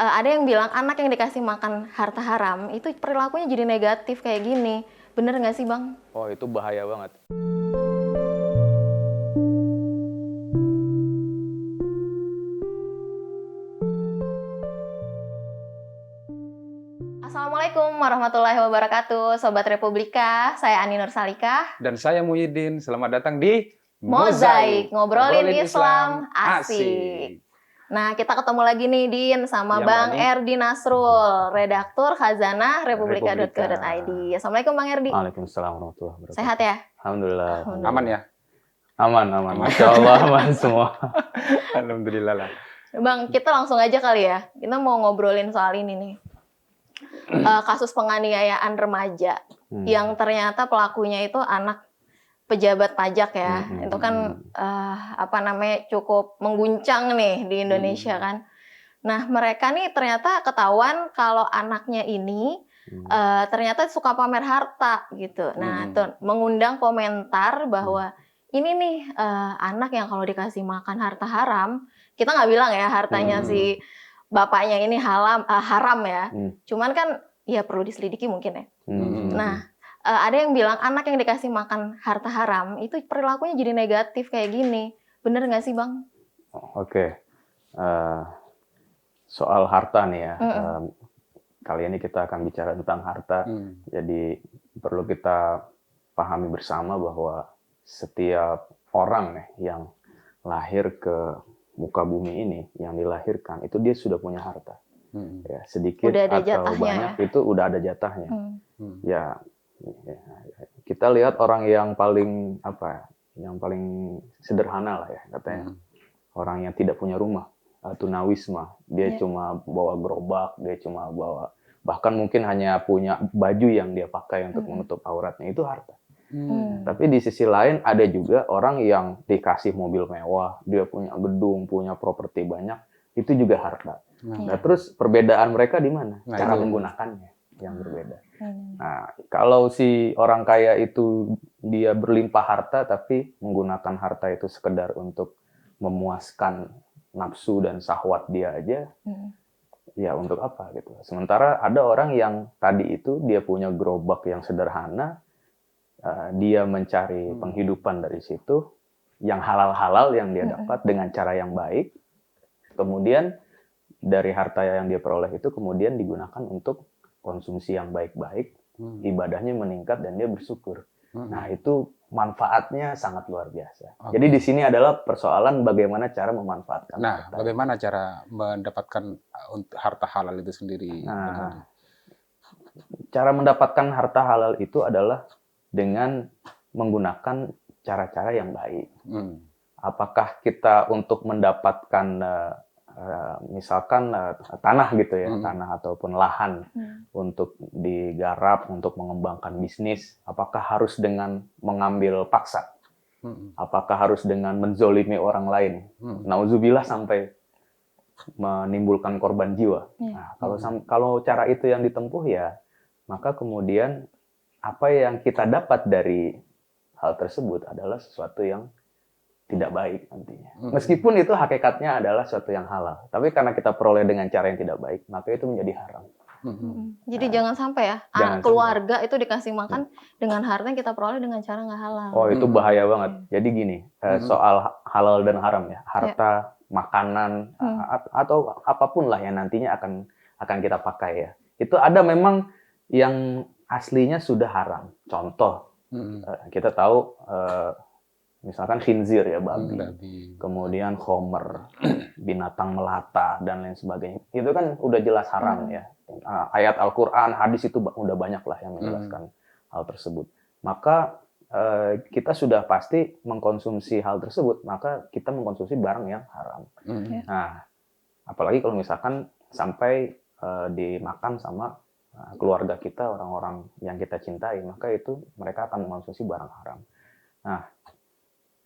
Ada yang bilang anak yang dikasih makan harta haram itu perilakunya jadi negatif kayak gini. Bener nggak sih, Bang? Oh, itu bahaya banget. Assalamualaikum warahmatullahi wabarakatuh, Sobat Republika. Saya Ani Nursalika. Dan saya Muhyiddin. Selamat datang di Mozaik, ngobrolin Islam asik. Nah, kita ketemu lagi nih, Din, sama Iya, Mbak Bang Ani. Erdi Nasrul, redaktur Khazanah Republika.co.id. Assalamualaikum, Bang Erdi. Waalaikumsalam warahmatullahi wabarakatuh. Sehat ya? Alhamdulillah. Alhamdulillah. Aman ya? Aman. Masya Allah, aman semua. Alhamdulillah lah. Bang, kita langsung aja kali ya. Kita mau ngobrolin soal ini nih. Kasus penganiayaan remaja yang ternyata pelakunya itu anak pejabat pajak ya. Itu kan cukup mengguncang nih di Indonesia kan. Nah, mereka nih ternyata ketahuan kalau anaknya ini ternyata suka pamer harta gitu. Nah, tuh mengundang komentar bahwa ini nih anak yang kalau dikasih makan harta haram, kita nggak bilang ya hartanya si bapaknya ini haram ya. Cuman kan ya perlu diselidiki mungkin ya. Nah, ada yang bilang anak yang dikasih makan harta haram itu perilakunya jadi negatif kayak gini. Bener nggak sih, Bang? Oke. Soal harta nih ya. Kali ini kita akan bicara tentang harta. Jadi perlu kita pahami bersama bahwa setiap orang nih yang lahir ke muka bumi ini, yang dilahirkan, itu dia sudah punya harta. Ya, sedikit atau banyak ya? Itu udah ada jatahnya. Ya, kita lihat orang yang paling yang paling sederhana lah ya katanya. Orang yang tidak punya rumah, tunawisma, dia cuma bawa gerobak, dia cuma bawa, bahkan mungkin hanya punya baju yang dia pakai untuk menutup auratnya, itu harta. Tapi di sisi lain ada juga orang yang dikasih mobil mewah, dia punya gedung, punya properti banyak, itu juga harta. Nah, terus perbedaan mereka di mana? Cara menggunakannya yang berbeda. Nah, kalau si orang kaya itu dia berlimpah harta, tapi menggunakan harta itu sekedar untuk memuaskan nafsu dan syahwat dia aja, ya untuk apa gitu. Sementara ada orang yang tadi itu dia punya gerobak yang sederhana, dia mencari penghidupan dari situ, yang halal-halal yang dia dapat dengan cara yang baik, kemudian dari harta yang dia peroleh itu kemudian digunakan untuk konsumsi yang baik-baik, ibadahnya meningkat dan dia bersyukur. Nah, itu manfaatnya sangat luar biasa. Jadi di sini adalah persoalan bagaimana cara memanfaatkan. Nah, bagaimana cara mendapatkan harta halal itu sendiri? Nah, cara mendapatkan harta halal itu adalah dengan menggunakan cara-cara yang baik. Apakah kita untuk mendapatkan misalkan tanah gitu ya, tanah ataupun lahan untuk digarap, untuk mengembangkan bisnis, apakah harus dengan mengambil paksa? Apakah harus dengan menzolimi orang lain? Nauzubillah sampai menimbulkan korban jiwa. Nah, kalau cara itu yang ditempuh ya, maka kemudian apa yang kita dapat dari hal tersebut adalah sesuatu yang tidak baik nantinya. Meskipun itu hakikatnya adalah sesuatu yang halal, tapi karena kita peroleh dengan cara yang tidak baik, maka itu menjadi haram. Jadi jangan sampai ya, keluarga itu dikasih makan dengan harta yang kita peroleh dengan cara nggak halal. Oh, itu bahaya banget. Jadi gini, soal halal dan haram ya, harta, makanan, atau apapun lah yang nantinya akan kita pakai ya. Itu ada memang yang aslinya sudah haram. Contoh, kita tahu misalkan khinzir ya, babi. Kemudian khomer, binatang melata, dan lain sebagainya. Itu kan udah jelas haram ya. Ayat Al-Quran, hadis itu udah banyak lah yang menjelaskan hal tersebut. Maka kita sudah pasti mengkonsumsi hal tersebut, maka kita mengkonsumsi barang yang haram. Nah, apalagi kalau misalkan sampai dimakan sama keluarga kita, orang-orang yang kita cintai, maka itu mereka akan mengkonsumsi barang haram. Nah,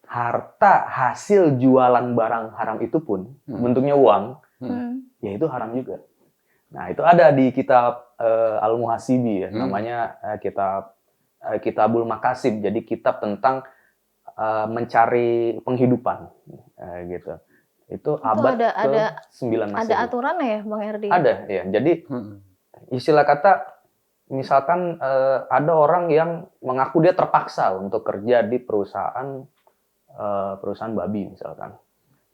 harta hasil jualan barang haram itu pun bentuknya uang, ya itu haram juga. Nah, itu ada di kitab Al-Muhasibi ya, namanya Kitabul Makasib. Jadi kitab tentang mencari penghidupan gitu. Itu abad ke-9 Masehi. Ada aturannya ya, Bang Erdi? Ada, ya. Jadi istilah kata, misalkan ada orang yang mengaku dia terpaksa untuk kerja di perusahaan babi misalkan.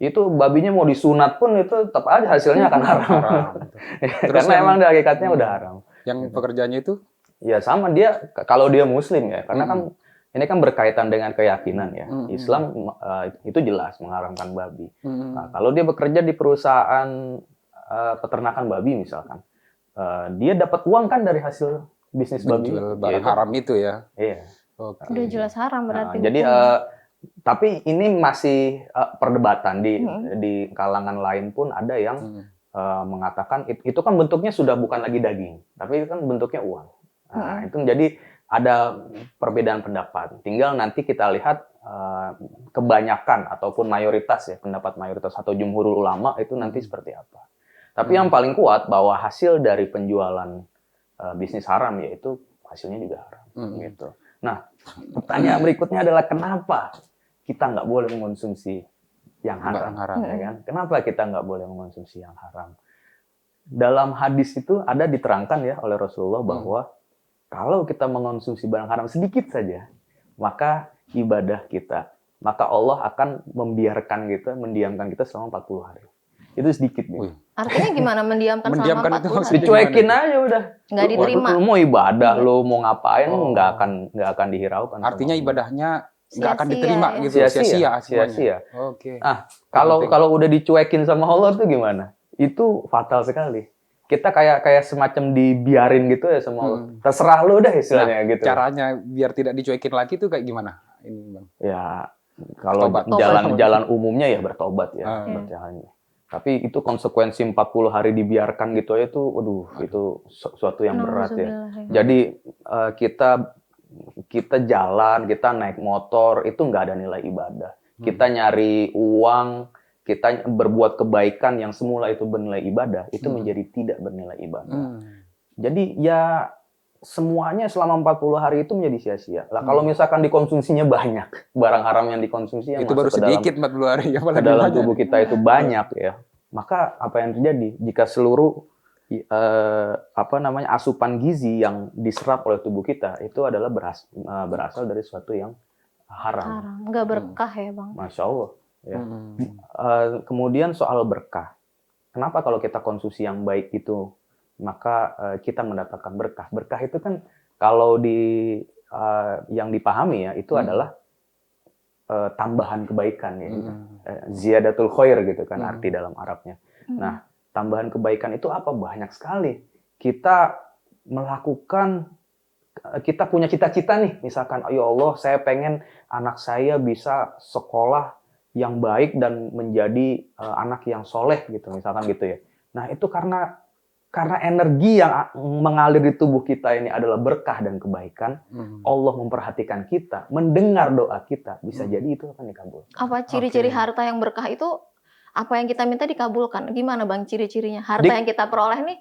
Itu babinya mau disunat pun itu tetap aja hasilnya akan haram. Karena emang hakikatnya udah haram. Yang pekerjaannya itu? Ya sama dia, kalau dia muslim ya. Karena kan ini kan berkaitan dengan keyakinan ya. Islam itu jelas mengharamkan babi. Nah, kalau dia bekerja di perusahaan peternakan babi misalkan, dia dapat uang kan dari hasil bisnis babi. Barang haram itu ya. Iya. Okay. Udah jelas haram berarti. Jadi tapi ini masih perdebatan di kalangan lain pun ada yang mengatakan itu kan bentuknya sudah bukan lagi daging, tapi kan bentuknya uang. Nah, itu jadi ada perbedaan pendapat. Tinggal nanti kita lihat kebanyakan ataupun mayoritas ya, pendapat mayoritas atau jumhurul ulama itu nanti seperti apa. Tapi yang paling kuat bahwa hasil dari penjualan bisnis haram yaitu hasilnya juga haram. Gitu. Nah, pertanyaan berikutnya adalah kenapa kita nggak boleh mengonsumsi yang haram? Ya kan? Kenapa kita nggak boleh mengonsumsi yang haram? Dalam hadis itu ada diterangkan ya oleh Rasulullah bahwa kalau kita mengonsumsi barang haram sedikit saja, maka ibadah kita, maka Allah akan mendiamkan kita selama 40 hari. Itu sedikit nih. Artinya gimana mendiamkan selama 40 hari? Dicuekin aja udah. Nggak diterima. Lu mau ibadah, lu mau ngapain, nggak akan dihiraukan. Artinya ibadahnya nggak akan diterima gitu. Sia-sia. Oke. Ah, kalau udah dicuekin sama Allah tuh gimana? Itu fatal sekali. Kita kayak semacam dibiarin gitu ya sama Allah. Terserah lu dah istilahnya gitu. Caranya biar tidak dicuekin lagi tuh kayak gimana? Ini Bang. Ya, kalau jalan umumnya ya bertobat ya. Tapi itu konsekuensi 40 hari dibiarkan gitu aja tuh, waduh, itu suatu yang berat ya. Jadi kita jalan, kita naik motor, itu nggak ada nilai ibadah. Kita nyari uang, kita berbuat kebaikan yang semula itu bernilai ibadah, itu menjadi tidak bernilai ibadah. Jadi ya semuanya selama 40 hari itu menjadi sia-sia. Lah kalau misalkan dikonsumsinya banyak, barang haram yang dikonsumsi yang itu baru sedikit 40 hari ya, ke dalam tubuh kita itu banyak ya. Maka apa yang terjadi jika seluruh asupan gizi yang diserap oleh tubuh kita itu adalah berasal dari sesuatu yang haram. Nggak berkah ya Bang. Masya Allah. Ya. Kemudian soal berkah. Kenapa kalau kita konsumsi yang baik itu maka kita mendapatkan berkah? Berkah itu kan kalau yang dipahami ya itu adalah tambahan kebaikan ya. Ziyadatul khair gitu kan arti dalam Arabnya. Nah, tambahan kebaikan itu apa? Banyak sekali. Kita punya cita-cita nih, misalkan, ya Allah, saya pengen anak saya bisa sekolah yang baik dan menjadi anak yang soleh gitu, misalkan gitu ya. Nah, itu karena energi yang mengalir di tubuh kita ini adalah berkah dan kebaikan, Allah memperhatikan kita, mendengar doa kita, bisa jadi itu akan dikabulkan. Apa ciri-ciri harta yang berkah itu? Apa yang kita minta dikabulkan? Gimana Bang ciri-cirinya? Harta yang kita peroleh nih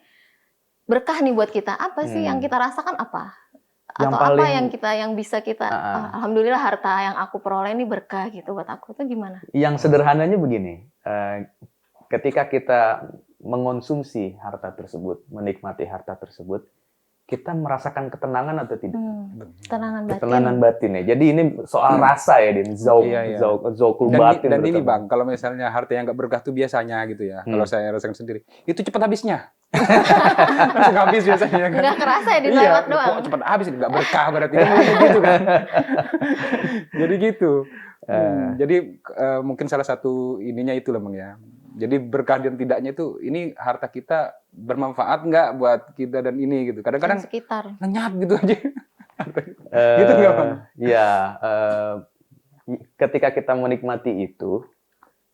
berkah nih buat kita. Apa sih yang kita rasakan apa? Atau apa yang bisa kita alhamdulillah harta yang aku peroleh ini berkah gitu buat aku tuh gimana? Yang sederhananya begini, ketika kita mengonsumsi harta tersebut, menikmati harta tersebut, kita merasakan ketenangan atau tidak? Ketenangan batin ya. Jadi ini soal rasa ya, Din. Zaukul batin. Dan ini Bang, kalau misalnya harta yang nggak berkah tuh biasanya gitu ya, kalau saya rasakan sendiri, itu cepat habisnya. Langsung habis biasanya kan. Nggak kerasa ya, dilewat doang. Kok cepat habis, nggak berkah berarti. Gitu kan. Jadi gitu. Jadi mungkin salah satu ininya itu lah Bang ya. Jadi berkah dan tidaknya itu, ini harta kita bermanfaat nggak buat kita dan ini gitu. Kadang-kadang lenyap gitu aja. Gitu nggak Bang? Ya, ketika kita menikmati itu,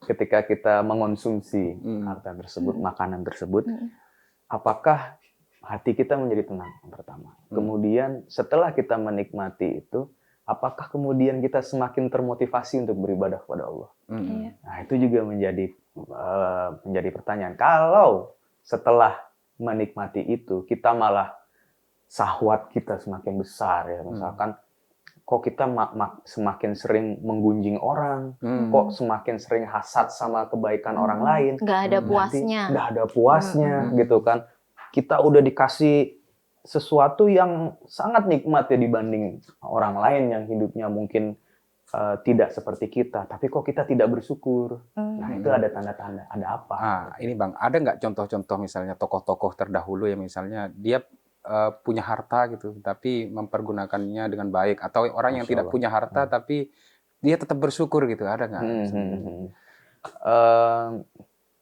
ketika kita mengonsumsi harta tersebut, makanan tersebut, apakah hati kita menjadi tenang yang pertama. Kemudian setelah kita menikmati itu, apakah kemudian kita semakin termotivasi untuk beribadah kepada Allah? Nah, itu juga menjadi pertanyaan. Kalau setelah menikmati itu, kita malah syahwat kita semakin besar ya. Misalkan kok kita semakin sering menggunjing orang, kok semakin sering hasad sama kebaikan orang lain. Nggak ada puasnya. Nggak ada puasnya, gitu kan. Kita udah dikasih sesuatu yang sangat nikmat ya dibanding orang lain yang hidupnya mungkin tidak seperti kita. Tapi kok kita tidak bersyukur. Nah, itu ada tanda-tanda. Ada apa? Ini Bang, ada nggak contoh-contoh misalnya tokoh-tokoh terdahulu yang misalnya dia punya harta gitu, tapi mempergunakannya dengan baik, atau orang yang tidak punya harta tapi dia tetap bersyukur gitu, ada nggak?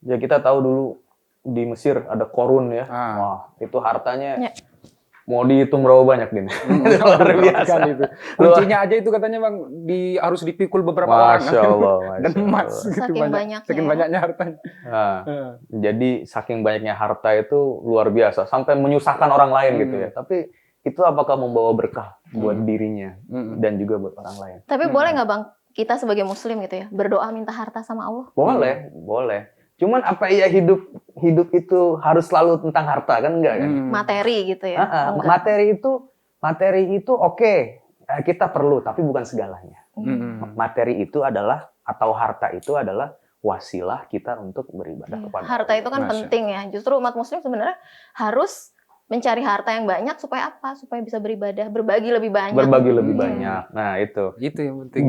Ya kita tahu dulu di Mesir ada Korun ya, wah itu hartanya mau dihitung berapa banyak gini, luar biasa. Itu. Kuncinya aja itu katanya Bang, harus dipikul beberapa orang. Masya Allah. Dan emas gitu saking banyaknya hartanya. Jadi saking banyaknya harta itu luar biasa, sampai menyusahkan orang lain gitu ya. Tapi itu apakah membawa berkah buat dirinya dan juga buat orang lain? Tapi boleh nggak Bang, kita sebagai Muslim gitu ya, berdoa minta harta sama Allah? Boleh, boleh. Cuman apa iya hidup itu harus selalu tentang harta, kan enggak kan? Materi gitu ya? Materi itu oke, kita perlu, tapi bukan segalanya. Materi itu adalah, atau harta itu adalah wasilah kita untuk beribadah kepada Allah. Harta itu kan penting ya. Justru umat Muslim sebenarnya harus mencari harta yang banyak supaya apa? Supaya bisa beribadah, berbagi lebih banyak. Berbagi lebih banyak. Nah itu yang penting.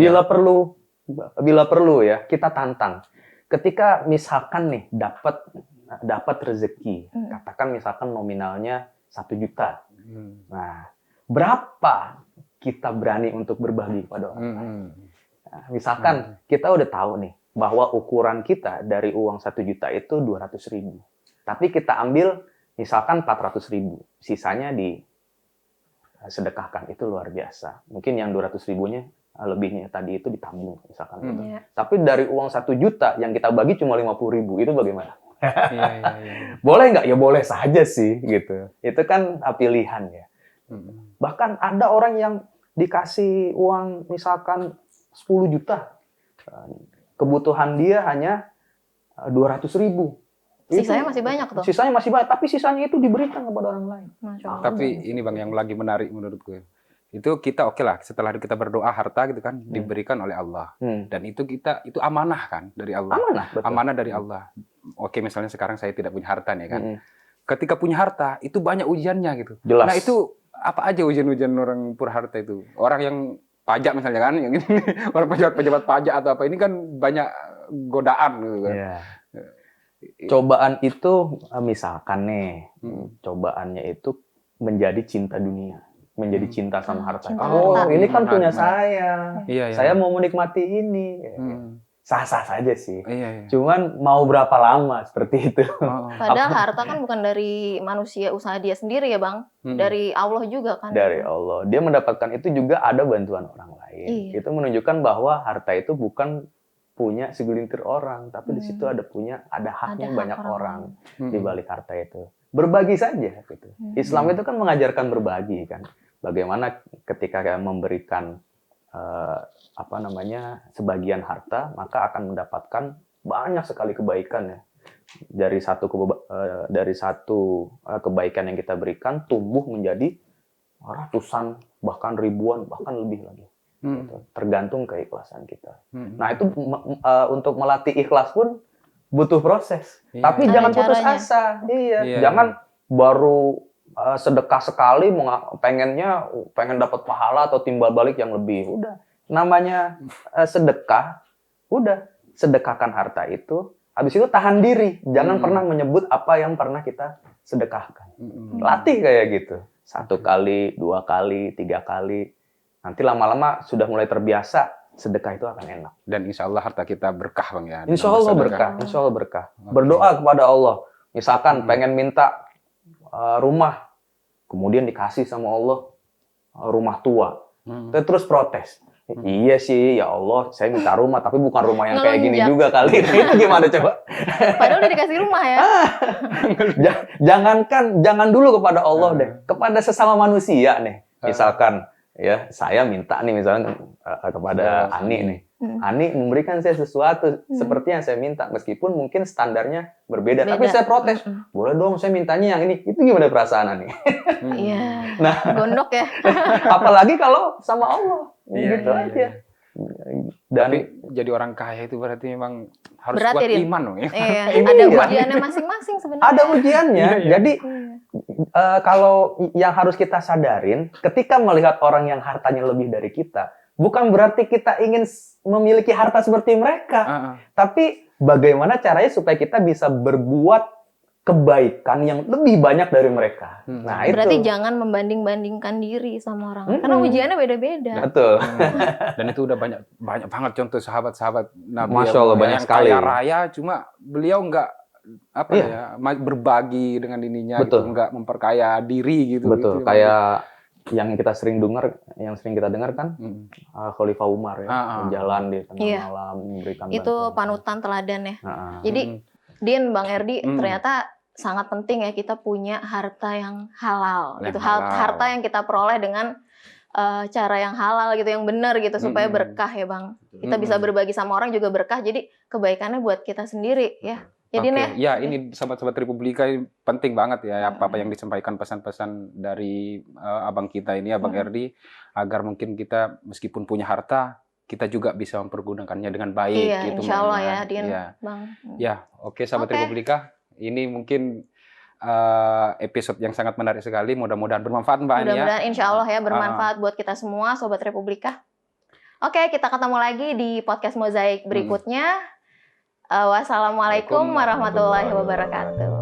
Bila perlu ya kita tantang. Ketika misalkan nih dapat rezeki, katakan misalkan nominalnya 1 juta. Nah, berapa kita berani untuk berbagi kepada orang lain? Nah, misalkan kita udah tahu nih bahwa ukuran kita dari uang 1 juta itu 200.000. Tapi kita ambil misalkan 400.000, sisanya disedekahkan, itu luar biasa. Mungkin yang 200.000-nya lebihnya tadi itu ditabung misalkan. Tapi dari uang 1 juta yang kita bagi cuma 50.000, itu bagaimana? Boleh nggak? Ya boleh saja sih gitu. Itu kan pilihan ya. Bahkan ada orang yang dikasih uang misalkan 10 juta, kebutuhan dia hanya 200.000. Sisanya masih banyak tuh. Sisanya masih banyak, tapi sisanya itu diberikan kepada orang lain. Tapi ini Bang yang lagi menarik menurut gue. Itu kita oke lah, setelah kita berdoa harta gitu kan diberikan oleh Allah. Dan itu amanah kan dari Allah. Amanah dari Allah. Oke, misalnya sekarang saya tidak punya harta nih kan. Ketika punya harta itu banyak ujiannya gitu. Jelas. Nah, itu apa aja ujian-ujian orang berharta itu? Orang yang pajak misalnya kan, yang ini orang pejabat pajak atau apa, ini kan banyak godaan gitu kan. Cobaan itu misalkan nih, cobaannya itu menjadi cinta dunia. Menjadi cinta sama harta. Ini kan punya saya. Saya mau menikmati ini. Sah-sah saja sih. Cuman mau berapa lama seperti itu. Padahal harta kan bukan dari manusia usaha dia sendiri ya Bang. Dari Allah juga kan. Dari Allah. Dia mendapatkan itu juga ada bantuan orang lain. Itu menunjukkan bahwa harta itu bukan punya segelintir orang, tapi di situ ada haknya banyak orang di balik harta itu. Berbagi saja gitu. Islam itu kan mengajarkan berbagi kan. Bagaimana ketika memberikan sebagian harta, maka akan mendapatkan banyak sekali kebaikan ya. Dari satu kebaikan yang kita berikan tumbuh menjadi ratusan, bahkan ribuan, bahkan lebih lagi. Gitu. Tergantung keikhlasan kita. Nah itu untuk melatih ikhlas pun butuh proses. Tapi jangan putus asa. Jangan baru sedekah sekali pengen dapat pahala atau timbal balik yang lebih. Udah, namanya sedekah, udah sedekahkan harta itu. Habis itu tahan diri, jangan pernah menyebut apa yang pernah kita sedekahkan. Latih kayak gitu, 1 kali, 2 kali, 3 kali. Nanti lama-lama sudah mulai terbiasa, sedekah itu akan enak. Dan insya Allah harta kita berkah Bang ya. Insya Allah berkah. Berdoa kepada Allah. Misalkan pengen minta rumah, kemudian dikasih sama Allah rumah tua. Terus protes. Iya sih, ya Allah, saya minta rumah, tapi bukan rumah yang kayak gini juga kali. Itu gimana coba? Padahal udah dikasih rumah ya. Jangan dulu kepada Allah deh, kepada sesama manusia nih. Misalkan, ya saya minta nih misalnya kepada Ani nih, Ani memberikan saya sesuatu seperti yang saya minta, meskipun mungkin standarnya berbeda. Tapi saya protes, boleh dong saya mintanya yang ini. Itu gimana perasaan Ani? Iya. Nah, Gondok ya. apalagi kalau sama Allah, gitu aja. Dan tapi jadi orang kaya itu berarti memang harus berat kuat ya, iman dong ya. Iya. Ini Ada iya. ujiannya masing-masing sebenarnya. ada ujiannya. Iya. Jadi kalau yang harus kita sadarin, ketika melihat orang yang hartanya lebih dari kita, bukan berarti kita ingin memiliki harta seperti mereka, tapi bagaimana caranya supaya kita bisa berbuat kebaikan yang lebih banyak dari mereka. Nah, Berarti itu. jangan membanding-bandingkan diri sama orang. Karena ujiannya beda-beda. Betul. Dan itu udah banyak banget contoh sahabat-sahabat Nabi Masya Allah, banyak yang sekali. kaya raya, cuma beliau nggak berbagi dengan ininya, gitu, nggak memperkaya diri gitu. Betul. Gitu. Kayak yang kita sering kita dengar kan, Khalifah Umar ya, jalan di tengah malam memberikan itu bantuan. panutan teladan ya. Jadi Din, Bang Erdi, ternyata sangat penting ya kita punya harta yang halal. Gitu. Harta yang kita peroleh dengan cara yang halal gitu, yang benar gitu, supaya berkah ya Bang. Kita bisa berbagi sama orang juga berkah, jadi kebaikannya buat kita sendiri ya. Jadi ya ini sahabat-sahabat Republika penting banget ya apa yang disampaikan pesan-pesan dari abang kita ini, Abang Erdi, agar mungkin kita meskipun punya harta, kita juga bisa mempergunakannya dengan baik. Iya, gitu, insya Allah ya, Din. Bang. Ya, oke sahabat Republika, ini mungkin episode yang sangat menarik sekali. Mudah-mudahan bermanfaat Mbak Ani ya. Mudah-mudahan insya Allah ya bermanfaat buat kita semua, Sobat Republika. Oke, kita ketemu lagi di podcast Mozaik berikutnya. Wassalamualaikum warahmatullahi wabarakatuh.